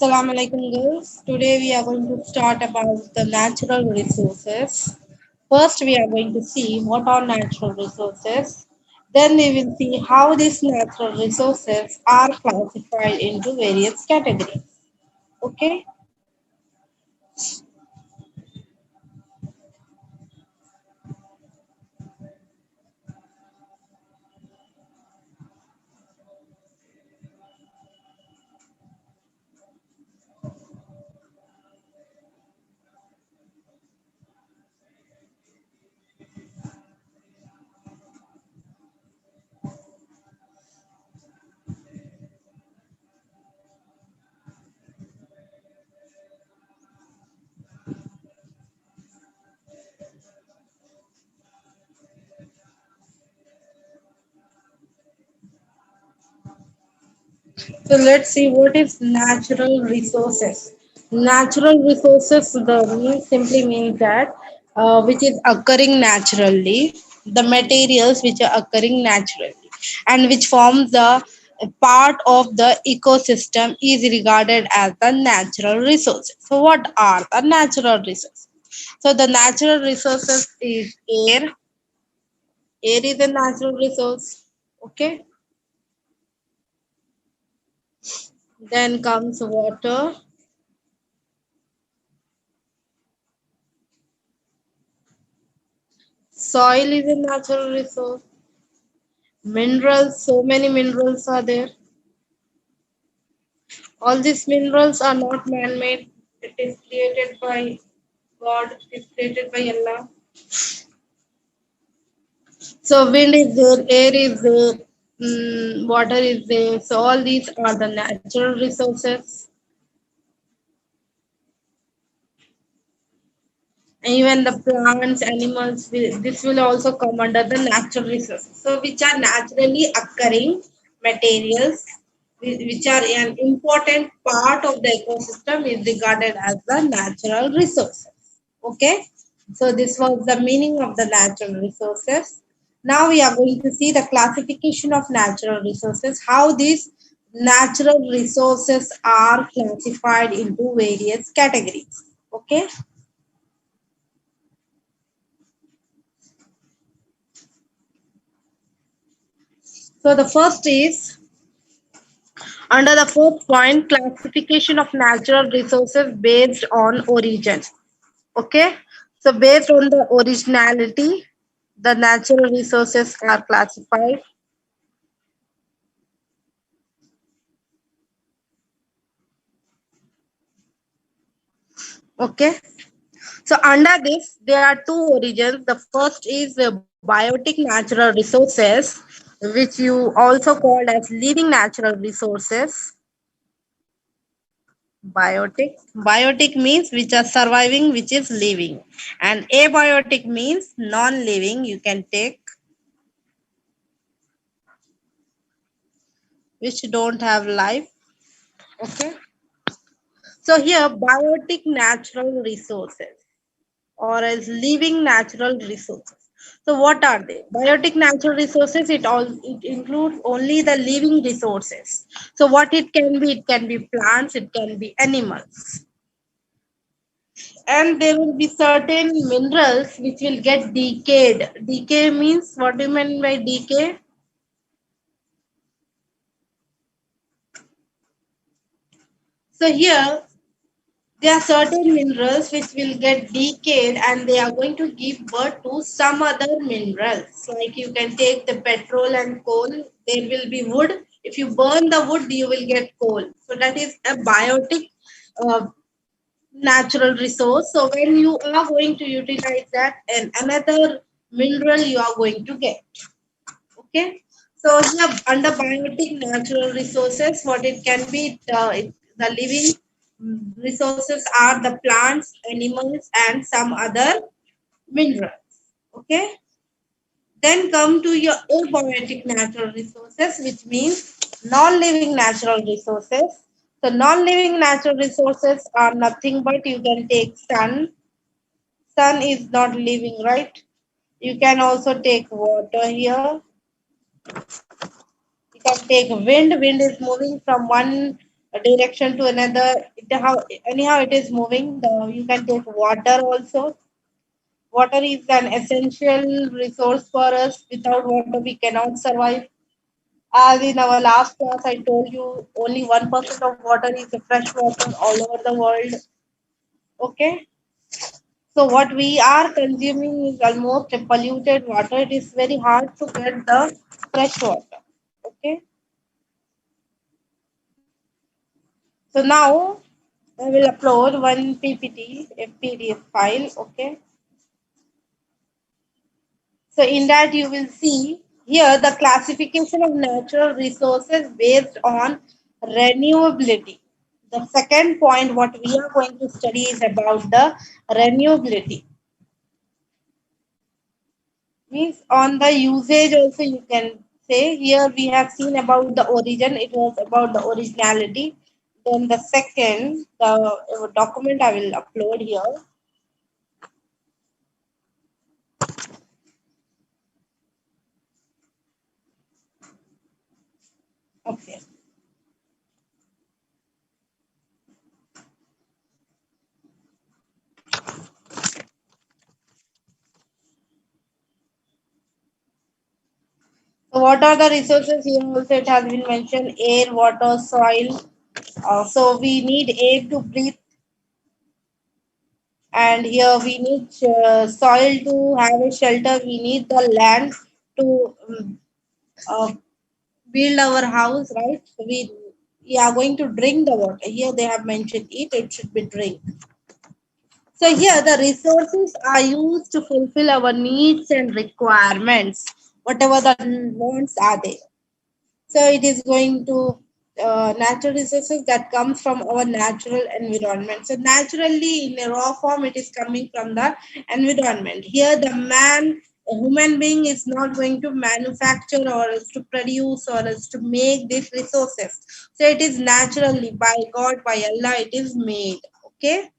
Assalamu alaikum girls. Today we are going to start about the natural resources. First we are going to see what are natural resources. Then we will see how these natural resources are classified into various categories. Okay. So let's see what is natural resources. Natural resources the mean simply means that which is occurring naturally, the materials which are occurring naturally, and which forms the part of the ecosystem is regarded as the natural resources. So what are the natural resources? So the natural resources is air. Air is a natural resource. Okay. Then comes water. Soil is a natural resource. Minerals, so many minerals are there. All these minerals are not man-made. It is created by God. It is created by Allah. So wind is there, air is there, water is there. So all these are the natural resources. And even the plants, animals, this will also come under the natural resources. So which are naturally occurring materials which are an important part of the ecosystem is regarded as the natural resources. Okay, so this was the meaning of the natural resources. Now we are going to see the classification of natural resources, how these natural resources are classified into various categories. Okay. So the first is under the fourth point, classification of natural resources based on origin. Okay. So based on the originality, the natural resources are classified. Okay. So under this, there are two origins. The first is biotic natural resources, which you also called as living natural resources. Biotic. Biotic means which are surviving, which is living. And abiotic means non-living. You can take which don't have life. Okay. So here, biotic natural resources or as living natural resources. So what are they? Biotic natural resources, it includes only the living resources. So what it can be plants, it can be animals. And there will be certain minerals which will get decayed. Decay means, what do you mean by decay? So here there are certain minerals which will get decayed and they are going to give birth to some other minerals. Like you can take the petrol and coal, there will be wood. If you burn the wood, you will get coal. So that is a biotic uh, natural resource. So when you are going to utilize that, and another mineral you are going to get. Okay. So here under biotic natural resources, what it can be, the living resources are the plants, animals, and some other minerals. Okay. Then come to your abiotic natural resources, which means non-living natural resources. So non-living natural resources are nothing but you can take sun. Sun is not living, right? You can also take water here. You can take wind. Wind is moving from one a direction to another. Anyhow it is moving. You can take water also. Water is an essential resource for us. Without water, we cannot survive. As in our last class, I told you only 1% of water is fresh water all over the world. Okay. So what we are consuming is almost a polluted water. It is very hard to get the fresh water. Okay. So now I will upload one PPT, a PDF file. Okay. So in that you will see here the classification of natural resources based on renewability. The second point what we are going to study is about the renewability. Means on the usage also you can say here we have seen about the origin, it was about the originality. Then the second, the document I will upload here. Okay. So what are the resources here? Also, it has been mentioned air, water, soil. So we need air to breathe, and here we need soil to have a shelter. We need the land to uh, build our house, right? So we are going to drink the water. Here they have mentioned it. It should be drink. So here the resources are used to fulfill our needs and requirements, whatever the wants are there. So it is going to natural resources that comes from our natural environment. So naturally, in a raw form, it is coming from the environment. Here, the man, a human being, is not going to manufacture or else to produce or else to make these resources. So it is naturally by God, by Allah, it is made. Okay.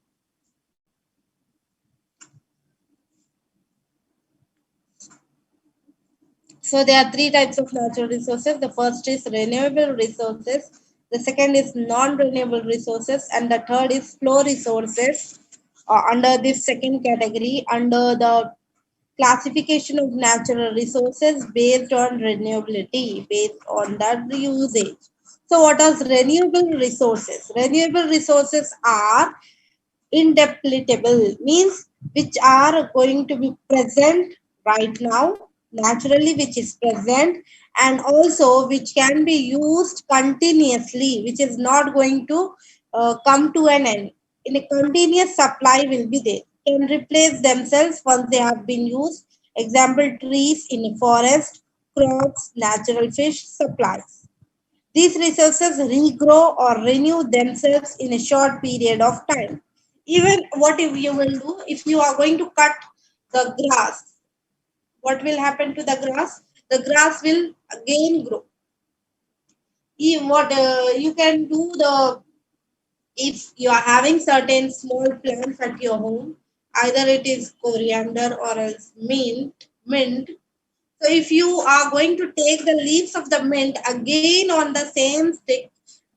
So there are three types of natural resources. The first is renewable resources, the second is non-renewable resources, and the third is flow resources. Under this second category, under the classification of natural resources based on renewability, based on that usage. So what are renewable resources? Renewable resources are indepletable, means which are going to be present right now naturally, which is present, and also which can be used continuously, which is not going to come to an end. In a continuous supply will be there, can replace themselves once they have been used. Example, trees in a forest, crops, natural fish supplies. These resources regrow or renew themselves in a short period of time. Even what if you will do, if you are going to cut the grass, what will happen to the grass? The grass will again grow. What you can do, the if you are having certain small plants at your home, either it is coriander or else mint. So if you are going to take the leaves of the mint again on the same stick,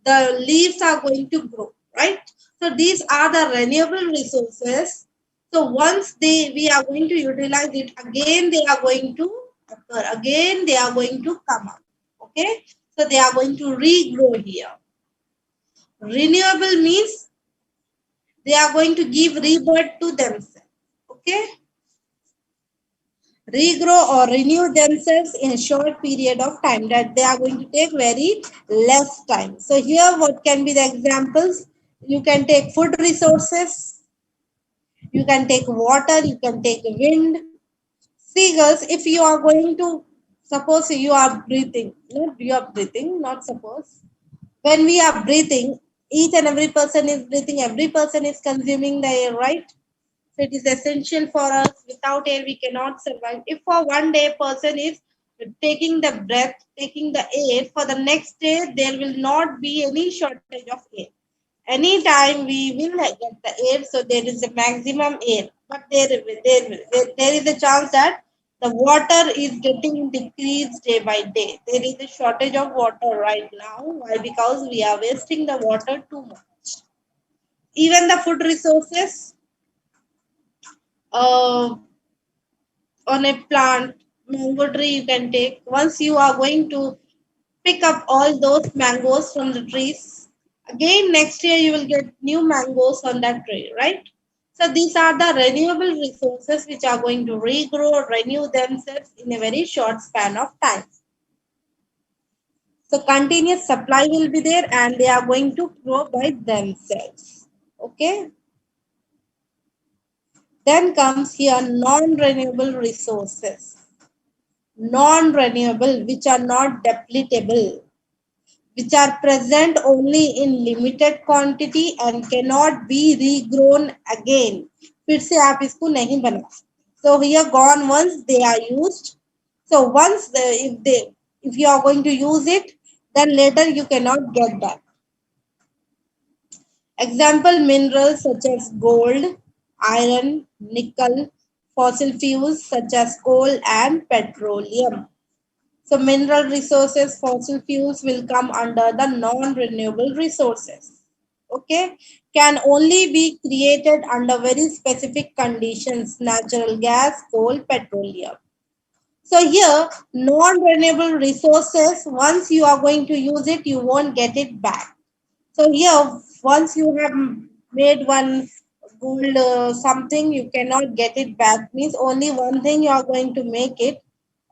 the leaves are going to grow, right? So these are the renewable resources. So once we are going to utilize it again, they are going to occur. Again, they are going to come up. Okay. So they are going to regrow here. Renewable means they are going to give rebirth to themselves. Okay. Regrow or renew themselves in a short period of time, that they are going to take very less time. So here what can be the examples? You can take food resources, you can take water, you can take wind. See girls, if you are going to, suppose you are breathing, not you are breathing, not suppose. When we are breathing, each and every person is breathing, every person is consuming the air, right? So it is essential for us. Without air, we cannot survive. If for one day person is taking the breath, taking the air, for the next day there will not be any shortage of air. Anytime we will get the air, so there is a maximum air, but there is a chance that The water is getting decreased day by day. There is a shortage of water right now. Why? Because we are wasting the water too much. Even the food resources, uh, on a plant, mango tree you can take. Once you are going to pick up all those mangoes from the trees, again next year you will get new mangoes on that tree, right? So these are the renewable resources which are going to regrow, renew themselves in a very short span of time. So continuous supply will be there and they are going to grow by themselves. Okay. Then comes here non-renewable resources. Non-renewable, which are not depletable, which are present only in limited quantity and cannot be regrown again. फिर से आप इसको नहीं बना सकते. So here gone once they are used. So once if you are going to use it, then later you cannot get that. Example minerals such as gold, iron, nickel, fossil fuels such as coal and petroleum. So mineral resources, fossil fuels will come under the non-renewable resources. Okay, can only be created under very specific conditions: natural gas, coal, petroleum. So here, non-renewable resources, once you are going to use it, you won't get it back. So here, once you have made one gold something, you cannot get it back. Means only one thing you are going to make it.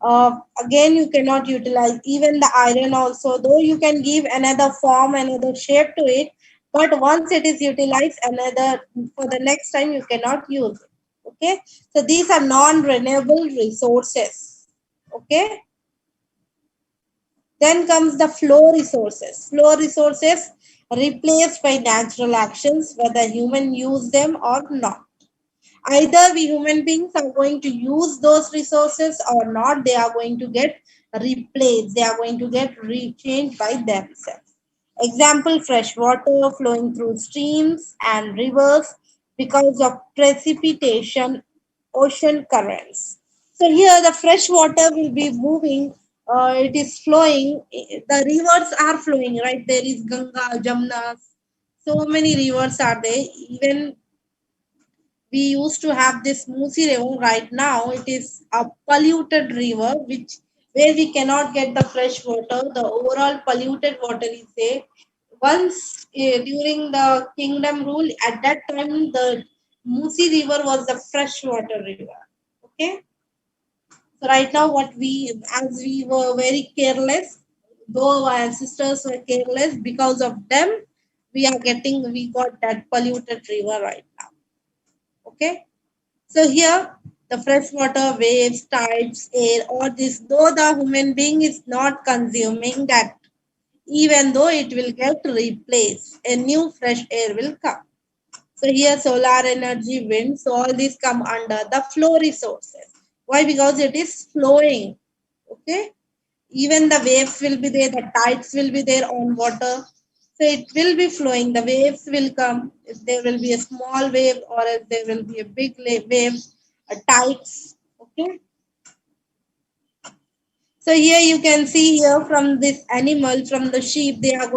Again, you cannot utilize even the iron also. Though you can give another form, another shape to it, but once it is utilized, another for the next time you cannot use it. Okay, so these are non-renewable resources. Okay. Then comes the flow resources. Flow resources replaced by natural actions, whether human use them or not. Either we human beings are going to use those resources or not, they are going to get replaced, they are going to get rechanged by themselves. Example, fresh water flowing through streams and rivers because of precipitation, ocean currents. So here the fresh water will be moving, it is flowing, the rivers are flowing, right? There is Ganga, Jamna, so many rivers are there. Even we used to have this Musi River. Right now, it is a polluted river, which where we cannot get the fresh water. The overall polluted water is there. Once during the kingdom rule, at that time the Musi River was the freshwater river. Okay, so right now what we, as we were very careless, though our ancestors were careless, because of them, we got that polluted river right now. Okay. So here, the freshwater, waves, tides, air, all this, though the human being is not consuming that, even though it will get replaced, a new fresh air will come. So here, solar energy, wind, so all these come under the flow resources. Why? Because it is flowing. Okay. Even the waves will be there, the tides will be there on water. So it will be flowing. The waves will come. If there will be a small wave or if there will be a big wave, tides. Okay. So here you can see here from this animal, from the sheep, they are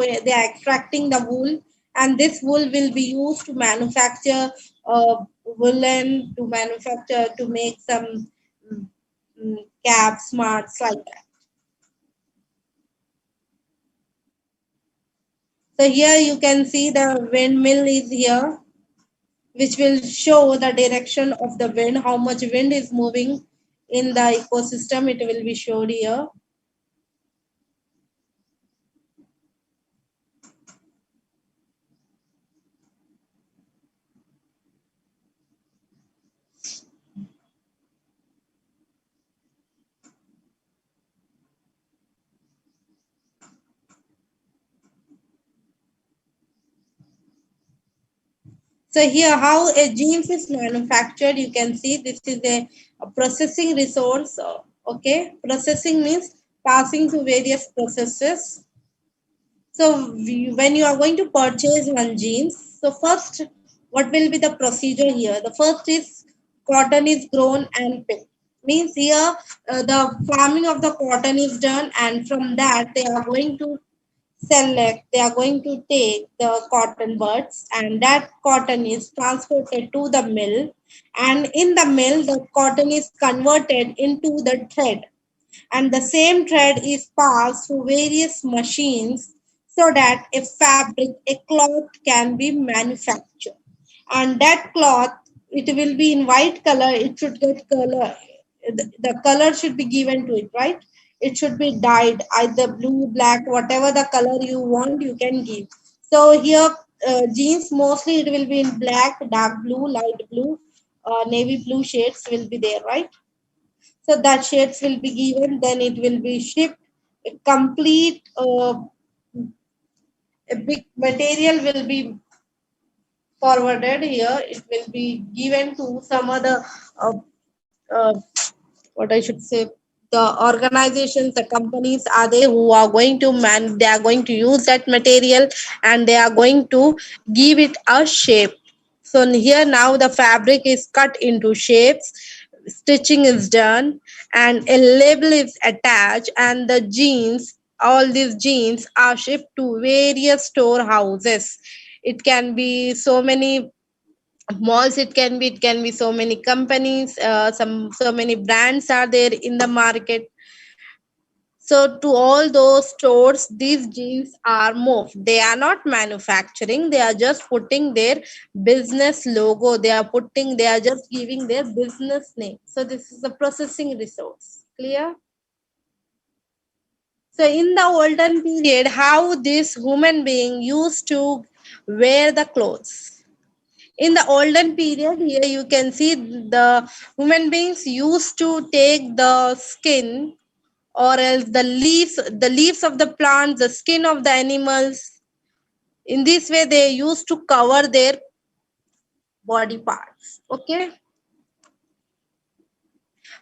extracting the wool, and this wool will be used to manufacture woolen, to manufacture, to make some caps, smarts like that. So here you can see the windmill is here, which will show the direction of the wind, how much wind is moving in the ecosystem. It will be showed here. So here how a jeans is manufactured, you can see this is a processing resource. Okay, processing means passing through various processes. So when you are going to purchase one jeans, so first, what will be the procedure here? The first is cotton is grown and picked. Means here the farming of the cotton is done, and from that they are going to select, they are going to take the cotton buds, and that cotton is transported to the mill, and in the mill the cotton is converted into the thread, and the same thread is passed through various machines so that a fabric, a cloth can be manufactured. And that cloth, it will be in white color, it should get color, the color should be given to it, right? It should be dyed either blue, black, whatever the color you want you can give. So here jeans mostly it will be in black, dark blue, light blue, navy blue shades will be there, right? So that shades will be given, then it will be shipped. A complete a big material will be forwarded here. It will be given to some other uh, uh, what I should say, the organizations, the companies are there who are going to they are going to use that material, and they are going to give it a shape. So here now the fabric is cut into shapes, stitching is done, and a label is attached, and the jeans, all these jeans are shipped to various storehouses. It can be so many malls, it can be so many companies, so many brands are there in the market. So to all those stores these jeans are moved, they are not manufacturing, they are just putting their business logo, they are just giving their business name. So this is the processing resource, clear? So in the olden period, how this human being used to wear the clothes. In the olden period, here you can see the human beings used to take the skin, or else the leaves of the plants, the skin of the animals. In this way they used to cover their body parts, okay,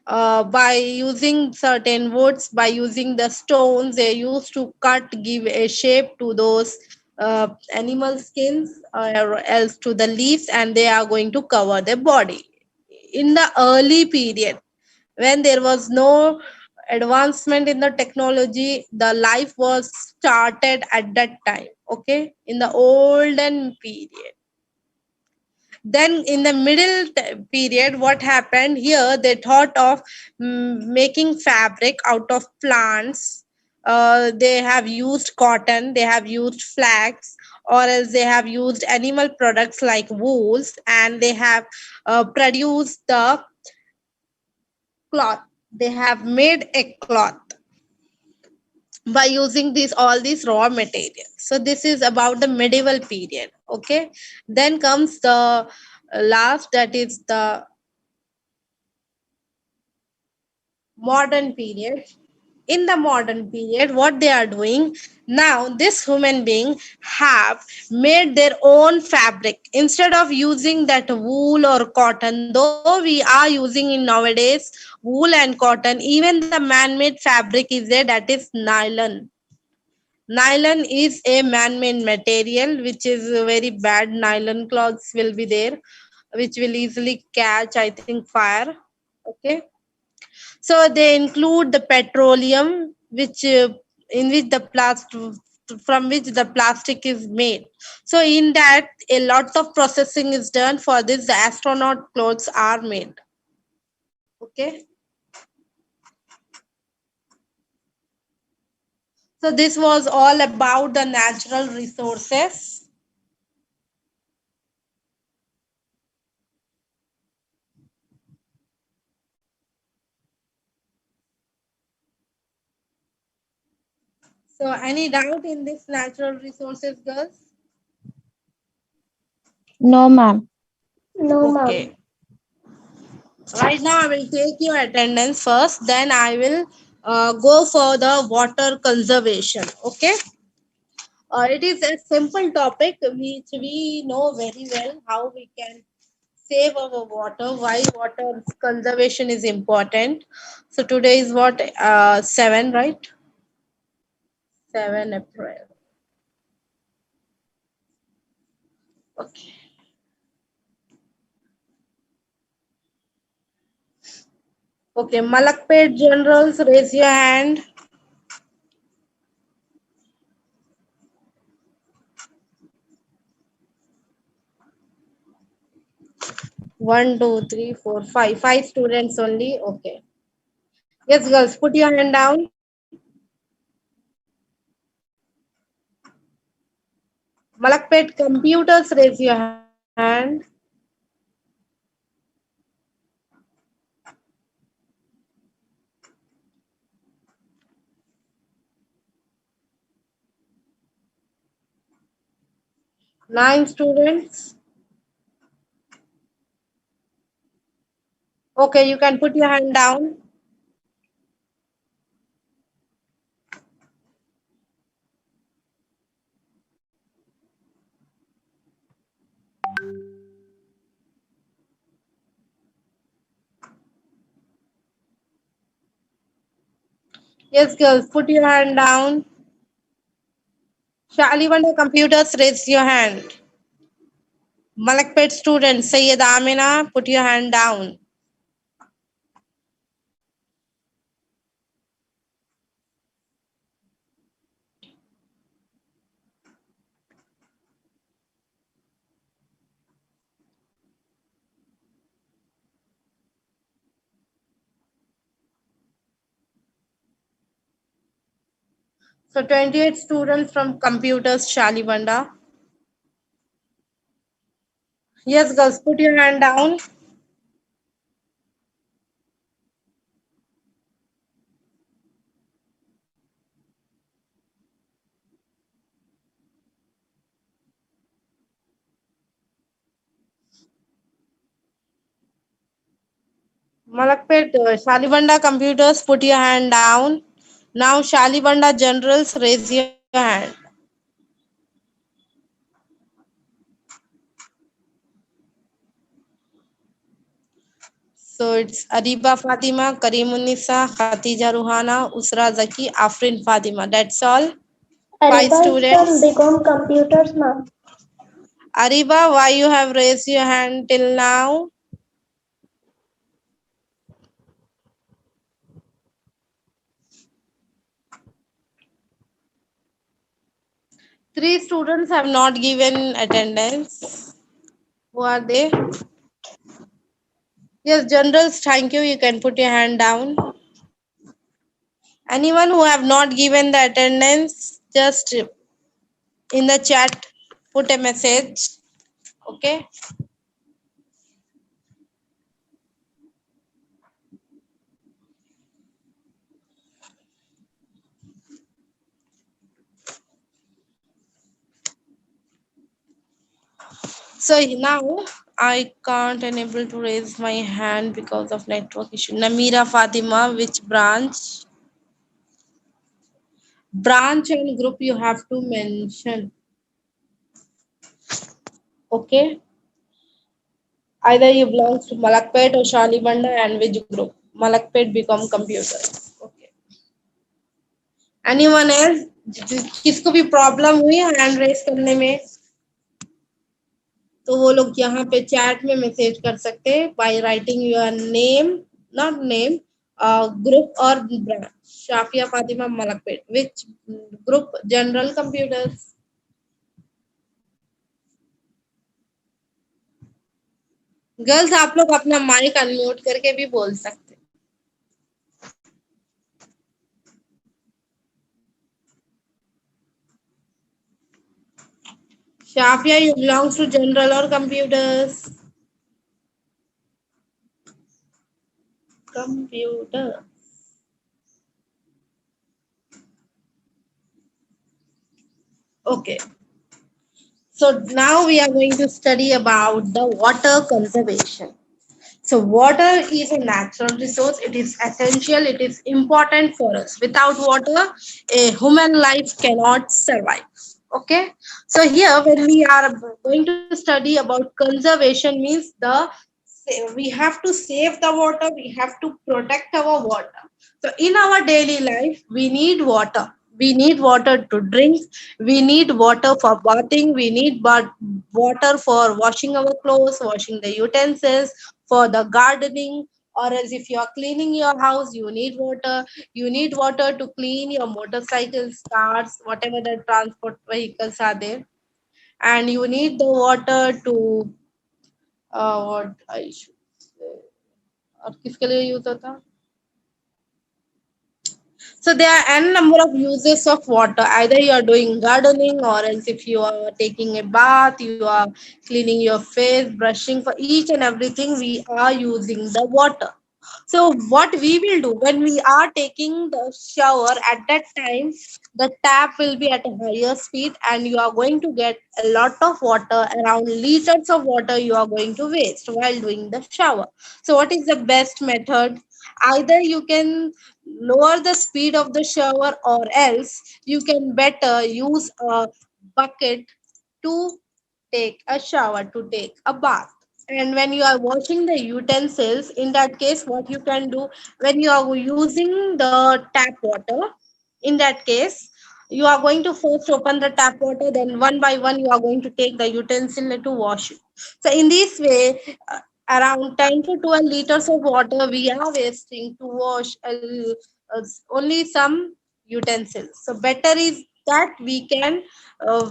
by using certain woods, by using the stones they used to cut, give a shape to those animal skins, or else to the leaves, and they are going to cover their body. In the early period, when there was no advancement in the technology, the life was started at that time, okay, in the olden period. Then in the period, what happened here, they thought of making fabric out of plants. They have used cotton, they have used flax, or else they have used animal products like wools, and they have produced the cloth, they have made a cloth by using these raw materials. So this is about the medieval period, okay. Then comes the last, that is the modern period. In the modern period, what they are doing now, this human being have made their own fabric. Instead of using that wool or cotton, though we are using in nowadays wool and cotton, even the man-made fabric is there, that is nylon. Nylon is a man-made material which is very bad. Nylon cloths will be there, which will easily catch, I think, fire. Okay. So they include the petroleum, which in which the plastic, from which the plastic is made. So in that, a lot of processing is done. For this, the astronaut clothes are made. Okay. So this was all about the natural resources. So any doubt in this natural resources, girls? No, ma'am. No, ma'am. Okay. Right now, I will take your attendance first, then I will go for the water conservation. Okay. It is a simple topic which we know very well how we can save our water, why water conservation is important. So today is what, 7, right? 7 April. Okay. Okay, Malakpet generals, raise your hand. One, two, three, four, five. Five students only. Okay. Yes, girls, put your hand down. Malakpet computers, raise your hand. Nine students. Okay, you can put your hand down. Yes, girls, put your hand down. Shalivanda computers, raise your hand. Malakpet students, Sayyid Amina, put your hand down. So 28 students from computers, Shalivanda. Yes, girls, put your hand down. Malakpet, Shalibanda computers, put your hand down. Now Shalibanda generals, raise your hand. So it's Ariba Fatima, Karimunisa, Khatija Ruhana, Usra Zaki, Afrin Fatima. That's all. Five Ariba is from students. Become Computers, ma'am. Ariba, why you have raised your hand till now? Three students have not given attendance. Who are they? Yes, generals, thank you. You can put your hand down. Anyone who have not given the attendance, just in the chat, put a message. Okay. So now I can't enable to raise my hand because of network issue. Namira Fatima, which branch? Branch and group you have to mention. Okay. Either you belong to Malakpet or Shalibanda and which group? Malakpet become computers. Okay. Anyone else? किसको भी problem हुई hand raise करने में तो वो लोग यहाँ पे चैट में मैसेज कर सकते हैं by writing your name not name group और branch Shafia Fatima Malakpet which group general computers girls आप लोग अपना माइक अनम्यूट करके भी बोल सकते हैं Shafia you belongs to general और computers computer okay. So now we are going to study about the water conservation. So water is a natural resource. It is essential. It is important for us. Without water, a human life cannot survive. Okay. So here, when we are going to study about conservation, means we have to save the water. We have to protect our water. So in our daily life, we need water. We need water to drink. We need water for bathing. We need water for washing our clothes, washing the utensils, for the gardening, or else if you are cleaning your house, you need water. You need water to clean your motorcycles, cars, whatever the transport vehicles are there, and you need the water to what I should say, और किसके लिए use होता. So there are n number of uses of water. Either you are doing gardening, or else if you are taking a bath, you are cleaning your face, brushing. For each and everything, we are using the water. So what we will do when we are taking the shower, at that time the tap will be at a higher speed and you are going to get a lot of water, around liters of water you are going to waste while doing the shower. So what is the best method? Either you can lower the speed of the shower, or else you can better use a bucket to take a shower, to take a bath. And when you are washing the utensils, in that case what you can do, when you are using the tap water, in that case you are going to first open the tap water, then one by one you are going to take the utensil to wash it. So in this way, around 10 to 12 liters of water we are wasting to wash only some utensils. So better is that we can uh,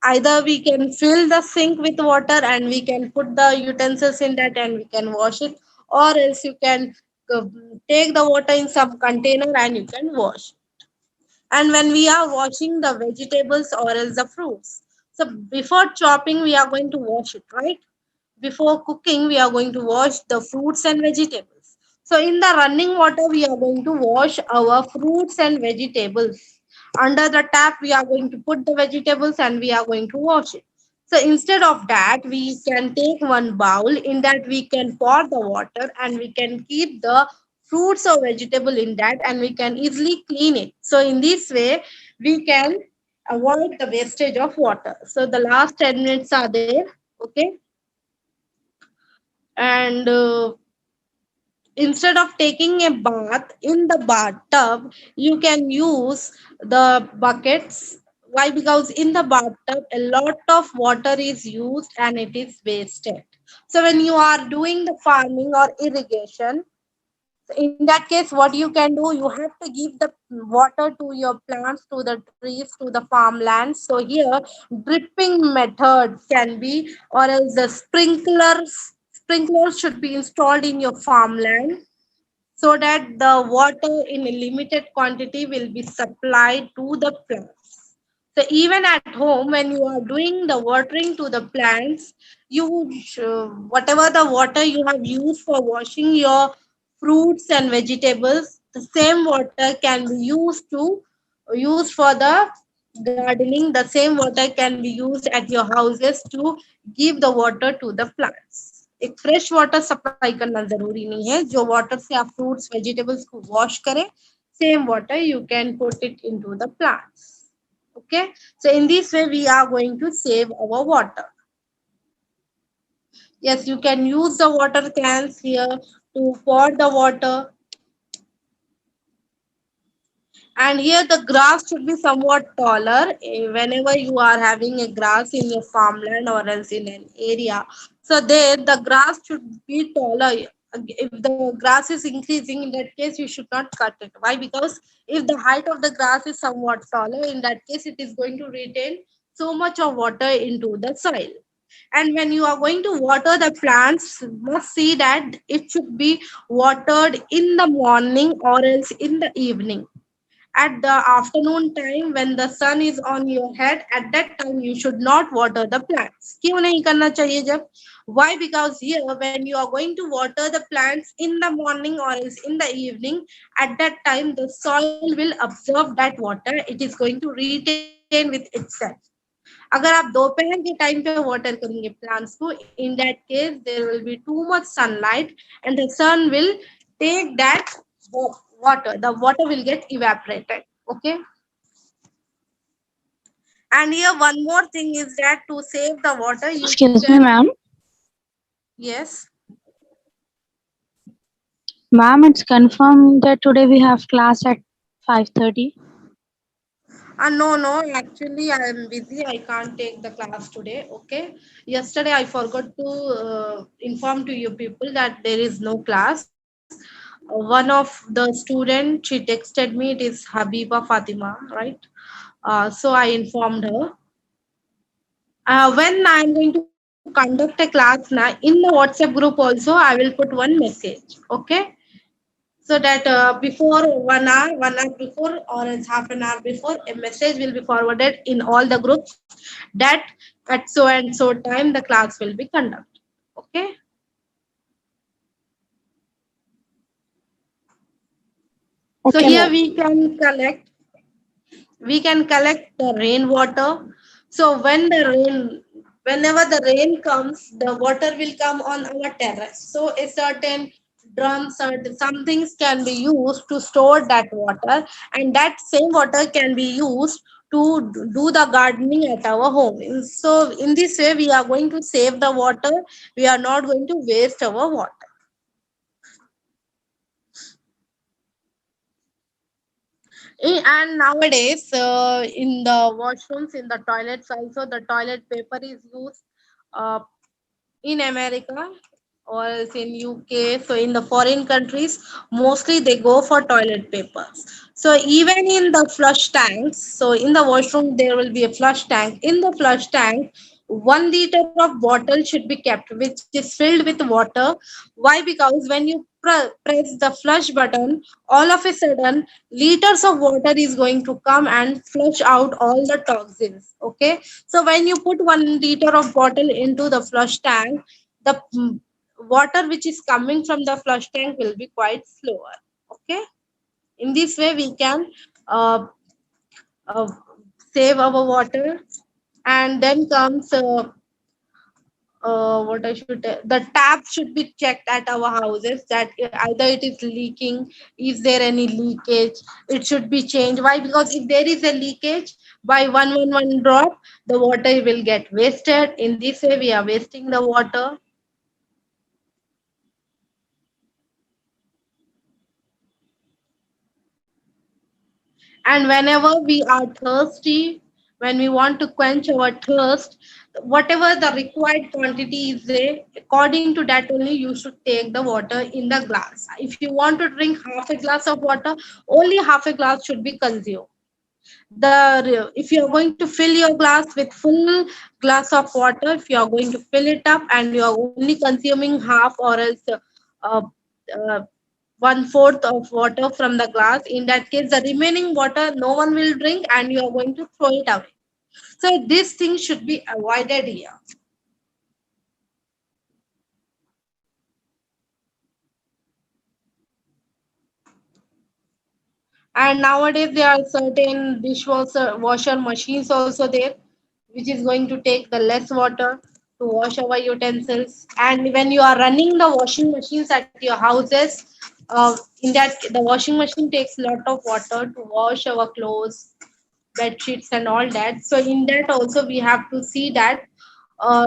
either we can fill the sink with water and we can put the utensils in that and we can wash it, or else you can uh, take the water in some container and you can wash. And when we are washing the vegetables or else the fruits, so before chopping we are going to wash it, right? Before cooking we are going to wash the fruits and vegetables. So in the running water we are going to wash our fruits and vegetables. Under the tap we are going to put the vegetables and we are going to wash it. So instead of that, we can take one bowl, in that we can pour the water and we can keep the fruits or vegetable in that and we can easily clean it. So in this way we can avoid the wastage of water. So the last 10 minutes are there. Okay. And instead of taking a bath in the bathtub, you can use the buckets. Why? Because in the bathtub a lot of water is used and it is wasted. So when you are doing the farming or irrigation, in that case what you can do, you have to give the water to your plants, to the trees, to the farmlands. So here dripping method can be, or else the sprinklers should be installed in your farmland, so that the water in a limited quantity will be supplied to the plants. So even at home, when you are doing the watering to the plants, whatever the water you have used for washing your fruits and vegetables, the same water can be used for the gardening. The same water can be used at your houses to give the water to the plants. एक fresh water supply करना जरूरी नहीं है, जो water से आप fruits vegetables को wash करें, same water you can put it into the plants. Okay, so in this way we are going to save our water. Yes, you can use the water cans here to pour the water. And here the grass should be somewhat taller. Whenever you are having a grass in your farmland or else in an area, so there the grass should be taller. If the grass is increasing, in that case you should not cut it. Why? Because if the height of the grass is somewhat taller, in that case it is going to retain so much of water into the soil. And when you are going to water the plants, must see that it should be watered in the morning or else in the evening. At the afternoon time when the sun is on your head, at that time you should not water the plants. क्यों नहीं करना चाहिए जब? Why? Because here when you are going to water the plants in the morning or else in the evening, at that time the soil will absorb that water, it is going to retain with itself. अगर आप दोपहर के time पे water करेंगे plants को, in that case there will be too much sunlight and the sun will take that water, the water will get evaporated. Okay. And here one more thing is that to save the water you Excuse me, can. ma'am. Yes. Ma'am, it's confirmed that today we have class at 5:30. No, actually I am busy, I can't take the class today. Okay, yesterday I forgot to inform to you people that there is no class. one of the student, she texted me, it is Habiba Fatima, right? So I informed her. When I'm going to conduct a class now, in the WhatsApp group also, I will put one message, okay? So that before 1 hour before, or else half an hour before, a message will be forwarded in all the groups that at so and so time the class will be conducted. Okay. So Okay, here ma'am. we can collect the rainwater. So whenever the rain comes, the water will come on our terrace. So a certain drums or some things can be used to store that water, and that same water can be used to do the gardening at our home. So in this way, we are going to save the water. We are not going to waste our water. And nowadays, in the washrooms, in the toilets, also the toilet paper is used uh, in America or else in UK. So in the foreign countries, mostly they go for toilet papers. So even in the flush tanks, so in the washroom there will be a flush tank. In the flush tank, 1 liter of bottle should be kept, which is filled with water. Why? Because when you press the flush button, all of a sudden liters of water is going to come and flush out all the toxins. Okay, so when you put 1 liter of bottle into the flush tank, the water which is coming from the flush tank will be quite slower. Okay, in this way we can uh, uh, save our water. And then comes what I should tell, the tap should be checked at our houses, that either it is leaking, is there any leakage, it should be changed. Why? Because if there is a leakage by one drop, the water will get wasted. In this way we are wasting the water. And whenever we are thirsty, when we want to quench our thirst, whatever the required quantity is there, according to that only you should take the water in the glass. If you want to drink half a glass of water, only half a glass should be consumed. If you are going to fill your glass with full glass of water, if you are going to fill it up and you are only consuming half, or else uh, uh, 1/4 of water from the glass, in that case the remaining water no one will drink and you are going to throw it away. So this thing should be avoided here. And nowadays there are certain dishwasher washer machines also there, which is going to take the less water to wash our utensils. And when you are running the washing machines at your houses, in that the washing machine takes a lot of water to wash our clothes, bed sheets, and all that. So in that also we have to see that uh,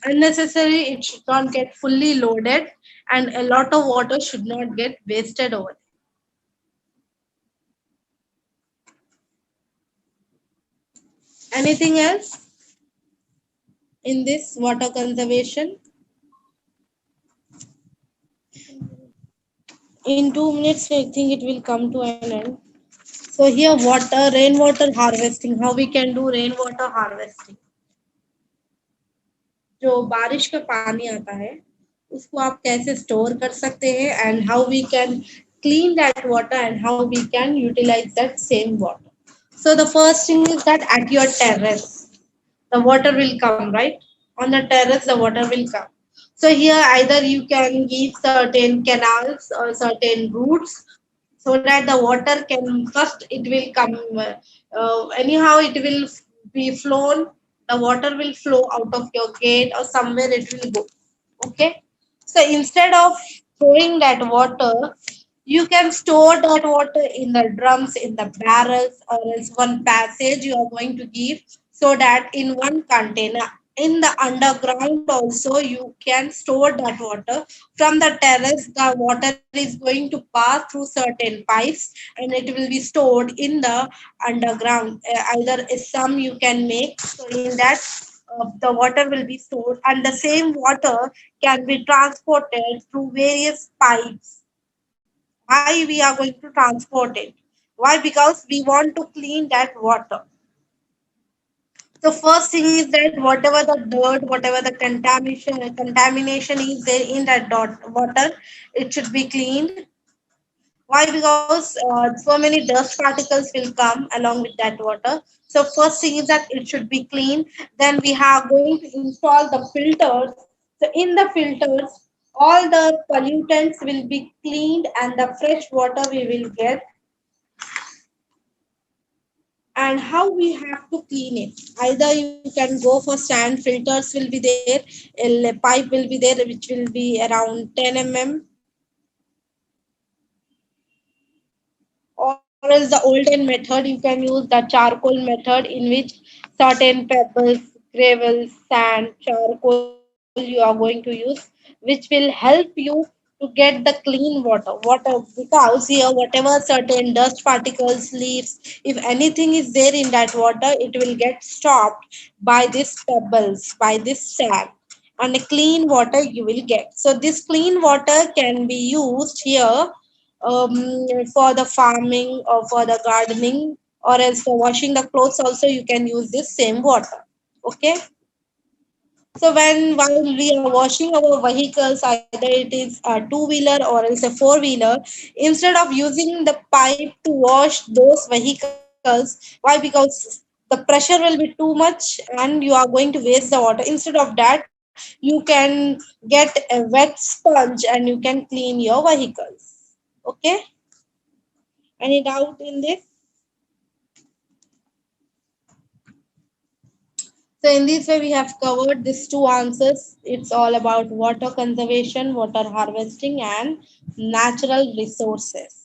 unnecessary it should not get fully loaded, and a lot of water should not get wasted over. Anything else in this water conservation? In 2 minutes, I think it will come to an end. So here, rainwater harvesting. How we can do rainwater harvesting? जो बारिश का पानी आता है, उसको आप कैसे store कर सकते हैं, and how we can clean that water and how we can utilize that same water. So the first thing is that at your terrace, the water will come, right? On the terrace the water will come. So here either you can give certain canals or certain routes, so that the water can first it will come, anyhow it will be flown, the water will flow out of your gate or somewhere it will go. Okay, so instead of throwing that water, you can store that water in the drums, in the barrels, or else one passage you are going to give, so that in one container in the underground also you can store that water. From the terrace the water is going to pass through certain pipes and it will be stored in the underground. Either some you can make, so in that the water will be stored, and the same water can be transported through various pipes Why we are going to transport it? Why? Because we want to clean that water. The first thing is that whatever the dirt, whatever the contamination is there in that water, it should be cleaned. Why? Because so many dust particles will come along with that water. So first thing is that it should be clean. Then we are going to install the filters. So in the filters, all the pollutants will be cleaned and the fresh water we will get. And how we have to clean it? Either you can go for sand, filters will be there, a pipe will be there which will be around 10 mm, or else the olden method you can use the charcoal method, in which certain pebbles, gravel, sand, charcoal you are going to use, which will help you to get the clean water, because here whatever certain dust particles, leaves, if anything is there in that water, it will get stopped by these pebbles, by this sand, and a clean water you will get. So this clean water can be used here, for the farming or for the gardening, or else for washing the clothes also you can use this same water. Okay. So when while we are washing our vehicles, either it is a two-wheeler or else a four-wheeler, instead of using the pipe to wash those vehicles, why? Because the pressure will be too much and you are going to waste the water. Instead of that, you can get a wet sponge and you can clean your vehicles. Okay? Any doubt in this? So in this way, we have covered these two answers. It's all about water conservation, water harvesting, and natural resources.